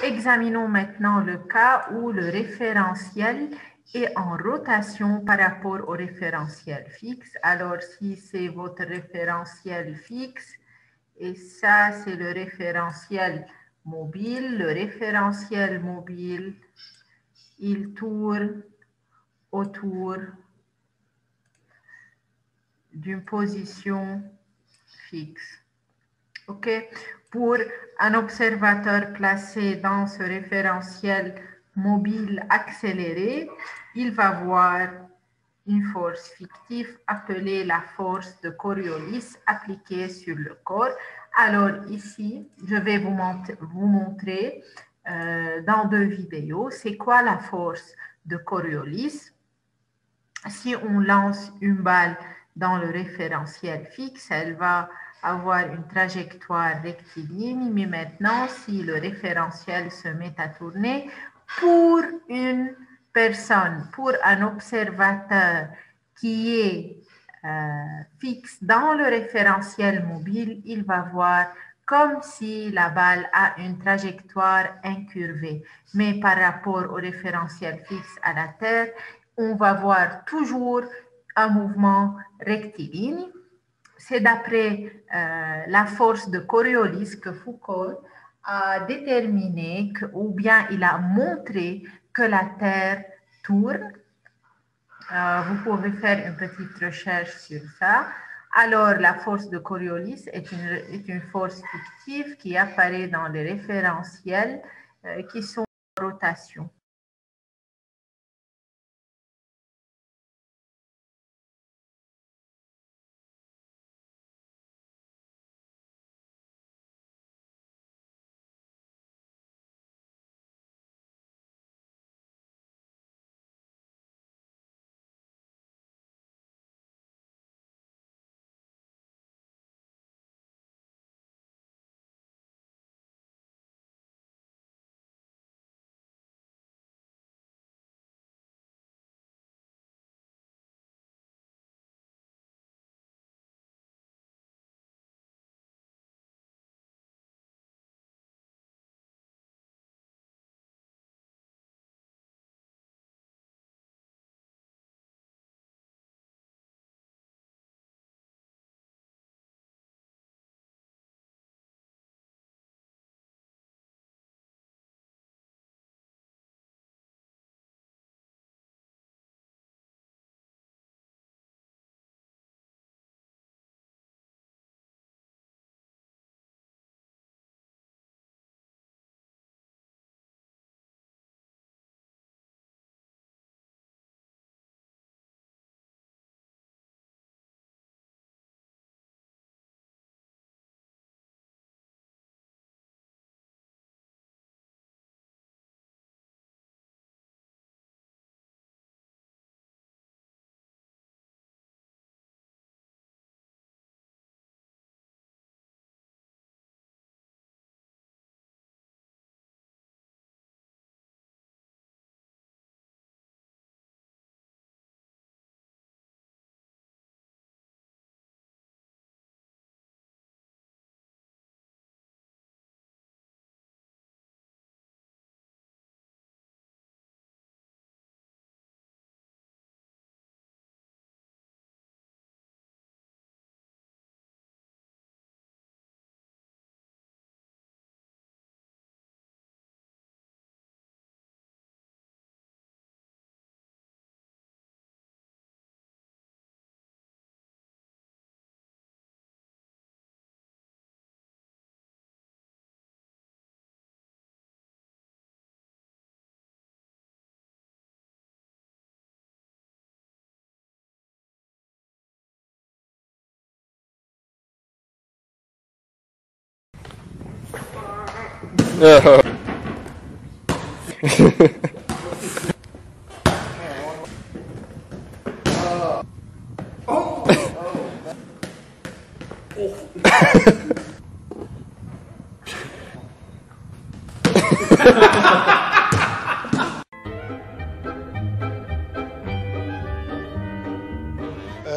Examinons maintenant le cas où le référentiel est en rotation par rapport au référentiel fixe. Alors, si c'est votre référentiel fixe, et ça, c'est le référentiel mobile. Le référentiel mobile, il tourne autour d'une position fixe. OK? Pour un observateur placé dans ce référentiel mobile accéléré, il va voir une force fictive appelée la force de Coriolis appliquée sur le corps. Alors ici, je vais vous montrer dans 2 vidéos, c'est quoi la force de Coriolis. Si on lance une balle dans le référentiel fixe, elle va avoir une trajectoire rectiligne, mais maintenant, si le référentiel se met à tourner, pour une personne, pour un observateur qui est fixe dans le référentiel mobile, il va voir comme si la balle a une trajectoire incurvée. Mais par rapport au référentiel fixe à la Terre, on va voir toujours un mouvement rectiligne. C'est d'après la force de Coriolis que Foucault a déterminé ou bien il a montré que la Terre tourne. Vous pouvez faire une petite recherche sur ça. Alors, la force de Coriolis est une force fictive qui apparaît dans les référentiels qui sont en rotation.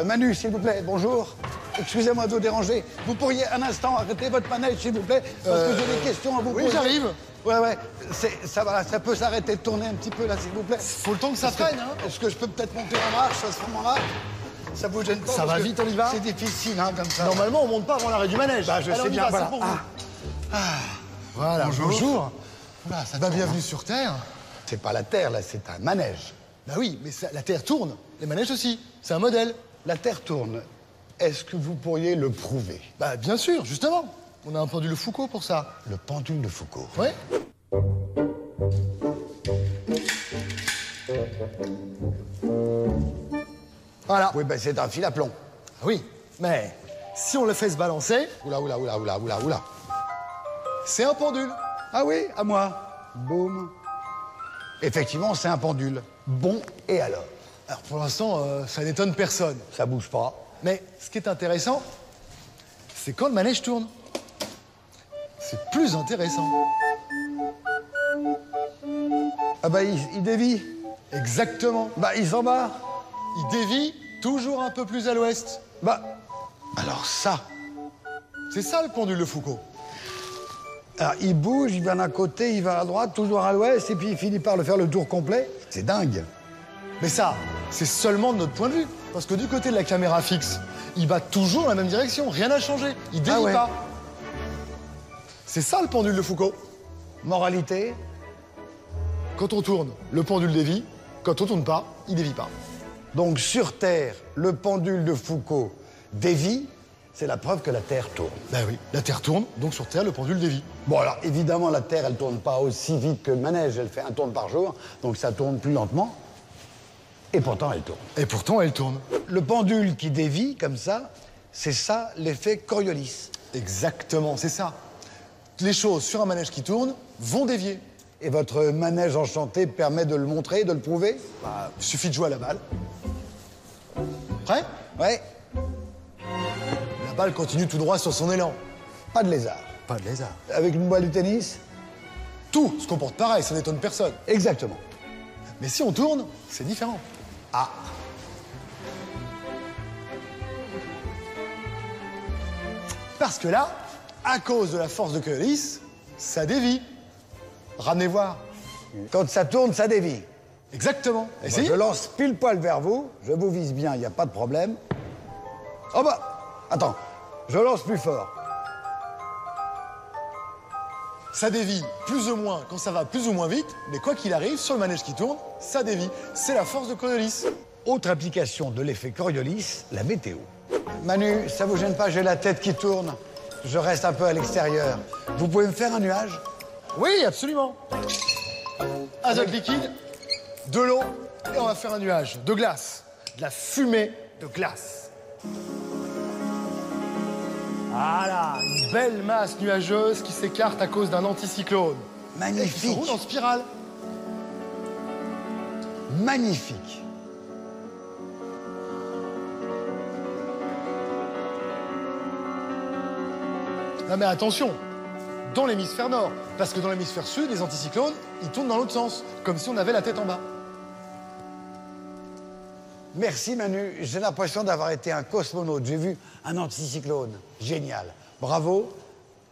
Manu, s'il vous plaît, bonjour. Excusez-moi de vous déranger. Vous pourriez un instant arrêter votre manège, s'il vous plaît, parce que j'ai des questions à vous poser. Oui, j'arrive. Ouais, ça va, ça peut s'arrêter de tourner un petit peu, là, s'il vous plaît. Faut le temps que ça freine, hein. Est-ce que je peux peut-être monter en marche à ce moment-là? Ça vous gêne pas? Ça va vite, on y va? C'est difficile, hein, comme ça. Normalement, on monte pas avant l'arrêt du manège. Bah, je Allez, sais on y bien, va, voilà. c'est pour vous. Voilà, bonjour. Oula, ça va, bienvenue sur Terre. C'est pas la Terre, là, c'est un manège. Bah oui, mais la Terre tourne. Les manèges aussi. C'est un modèle. La Terre tourne. Est-ce que vous pourriez le prouver? Bah bien sûr, justement. On a un pendule Foucault pour ça. Le pendule de Foucault. Ouais. Voilà. Oui, ben c'est un fil à plomb. Oui, mais si on le fait se balancer, Oula. c'est un pendule. Ah oui, à moi. Boum. Effectivement, c'est un pendule. Bon, et alors? Alors pour l'instant, ça n'étonne personne. Ça bouge pas. Mais ce qui est intéressant, c'est quand le manège tourne. C'est plus intéressant. Ah bah, il dévie. Exactement. Bah, il s'en bat. Il dévie toujours un peu plus à l'ouest. Bah, alors ça. C'est ça le pendule de Foucault. Alors, il bouge, il va d'un côté, il va à droite, toujours à l'ouest, et puis il finit par le faire le tour complet. C'est dingue. Mais ça, c'est seulement de notre point de vue. Parce que du côté de la caméra fixe, il va toujours dans la même direction. Rien n'a changé. Il dévie ouais. pas. C'est ça le pendule de Foucault. Moralité? Quand on tourne, le pendule dévie. Quand on tourne pas, il dévie pas. Donc, sur Terre, le pendule de Foucault dévie, c'est la preuve que la Terre tourne. Ben oui, la Terre tourne, donc sur Terre, le pendule dévie. Bon, alors, évidemment, la Terre, elle tourne pas aussi vite que le manège. Elle fait un tour par jour, donc ça tourne plus lentement. Et pourtant, elle tourne. Et pourtant, elle tourne. Le pendule qui dévie, comme ça, c'est ça l'effet Coriolis. Exactement, c'est ça. Les choses sur un manège qui tourne vont dévier. Et votre manège enchanté permet de le montrer, de le prouver? Bah, il suffit de jouer à la balle. Prêt? Ouais. La balle continue tout droit sur son élan. Pas de lézard. Pas de lézard. Avec une balle de tennis? Tout se comporte pareil, ça n'étonne personne. Exactement. Mais si on tourne, c'est différent. Ah. Parce que là, à cause de la force de Coriolis, ça dévie. Ramenez voir. Quand ça tourne, ça dévie. Exactement. Bon, Essayez. je lance pile poil vers vous, je vous vise bien, il n'y a pas de problème. Oh bah, attends, je lance plus fort. Ça dévie plus ou moins quand ça va plus ou moins vite, mais quoi qu'il arrive, sur le manège qui tourne, ça dévie. C'est la force de Coriolis. Autre application de l'effet Coriolis, la météo. Manu, ça vous gêne pas, j'ai la tête qui tourne. Je reste un peu à l'extérieur. Vous pouvez me faire un nuage? Oui, absolument. Azote liquide, de l'eau, et on va faire un nuage de glace. De la fumée de glace. Voilà, une belle masse nuageuse qui s'écarte à cause d'un anticyclone. Et qui se Magnifique. roule en spirale. Magnifique. Non mais attention, dans l'hémisphère nord, parce que dans l'hémisphère sud, les anticyclones, ils tournent dans l'autre sens, comme si on avait la tête en bas. Merci Manu, j'ai l'impression d'avoir été un cosmonaute. J'ai vu un anticyclone. Génial. Bravo,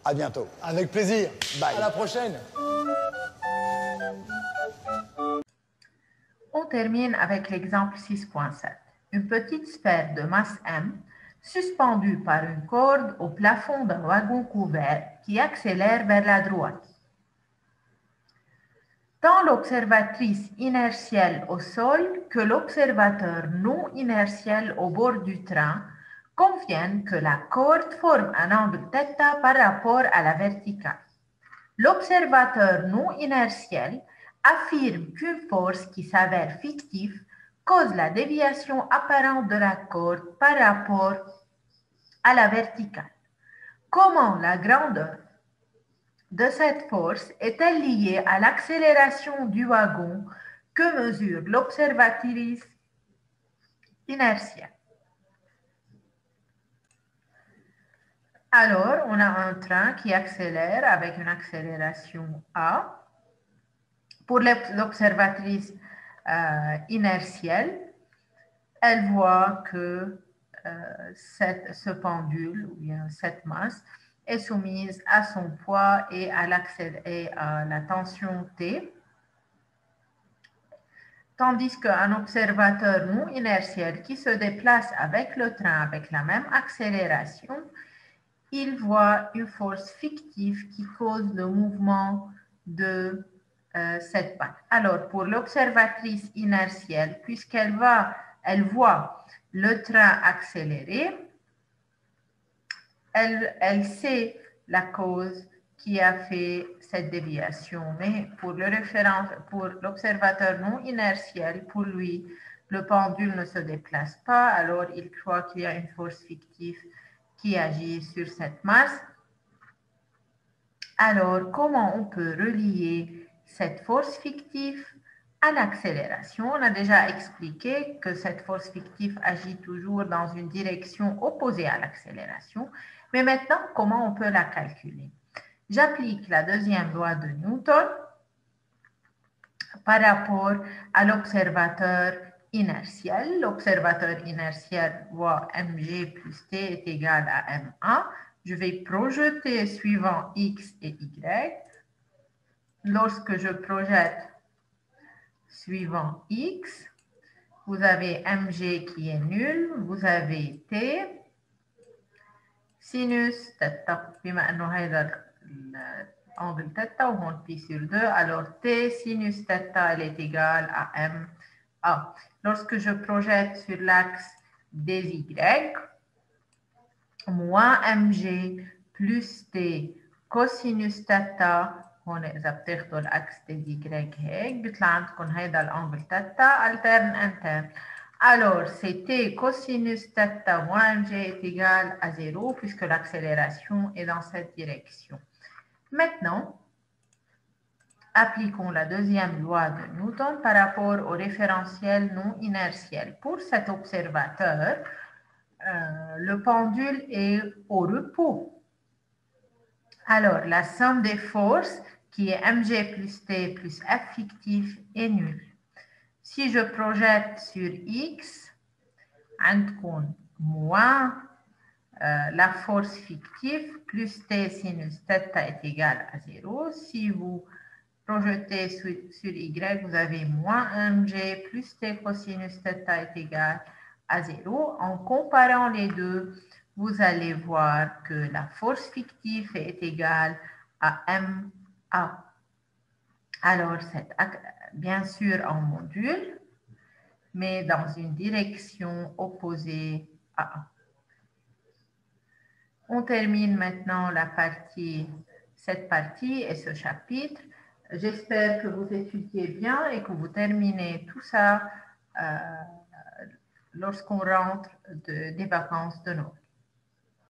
à bientôt. Avec plaisir. Bye. À la prochaine. On termine avec l'exemple 6.7. Une petite sphère de masse M suspendue par une corde au plafond d'un wagon couvert qui accélère vers la droite. Tant l'observatrice inertielle au sol que l'observateur non inertiel au bord du train conviennent que la corde forme un angle θ par rapport à la verticale. L'observateur non inertiel affirme qu'une force qui s'avère fictive cause la déviation apparente de la corde par rapport à la verticale. Comment la grandeur de cette force est-elle liée à l'accélération du wagon que mesure l'observatrice inertielle? Alors, on a un train qui accélère avec une accélération A. Pour l'observatrice inertielle, elle voit que ce pendule, ou bien cette masse, est soumise à son poids et à la tension T, tandis qu'un observateur non inertiel qui se déplace avec le train avec la même accélération, il voit une force fictive qui cause le mouvement de cette balle. Alors, pour l'observatrice inertielle, puisqu'elle voit le train accélérer, elle sait la cause qui a fait cette déviation. Mais pour l'observateur non inertiel, pour lui, le pendule ne se déplace pas, alors il croit qu'il y a une force fictive qui agit sur cette masse. Alors, comment on peut relier cette force fictive à l'accélération? On a déjà expliqué que cette force fictive agit toujours dans une direction opposée à l'accélération. Mais maintenant, comment on peut la calculer? J'applique la deuxième loi de Newton par rapport à l'observateur inertiel. L'observateur inertiel voit mg plus t est égal à ma. Je vais projeter suivant x et y. Lorsque je projette suivant x, vous avez mg qui est nul, vous avez t, sinus θ, بما انه هذا l'angle θ وهون pi sur 2, alors t sinus θ elle est égale à ma. Lorsque je projette sur l'axe des y, moins mg plus t cosinus θ, هون إذا بتاخدوا الأكس des y هيك بيطلع عندكم هيدا الأنجل θ alterne interne. Alors, c'est t cosinus θ moins mg est égal à 0 puisque l'accélération est dans cette direction. Maintenant, appliquons la deuxième loi de Newton par rapport au référentiel non inertiel. Pour cet observateur, le pendule est au repos. Alors, la somme des forces, qui est mg plus t plus f fictif, est nulle. Si je projette sur x, عندكم moins la force fictive plus t sinus θ est égal à 0. Si vous projetez sur y, vous avez moins mg plus t cosinus θ est égal à 0. En comparant les deux, vous allez voir que la force fictive est égale à ma. Alors, c'est bien sûr en module, mais dans une direction opposée à A. On termine maintenant cette partie et ce chapitre. J'espère que vous étudiez bien et que vous terminez tout ça lorsqu'on rentre des vacances de Noël.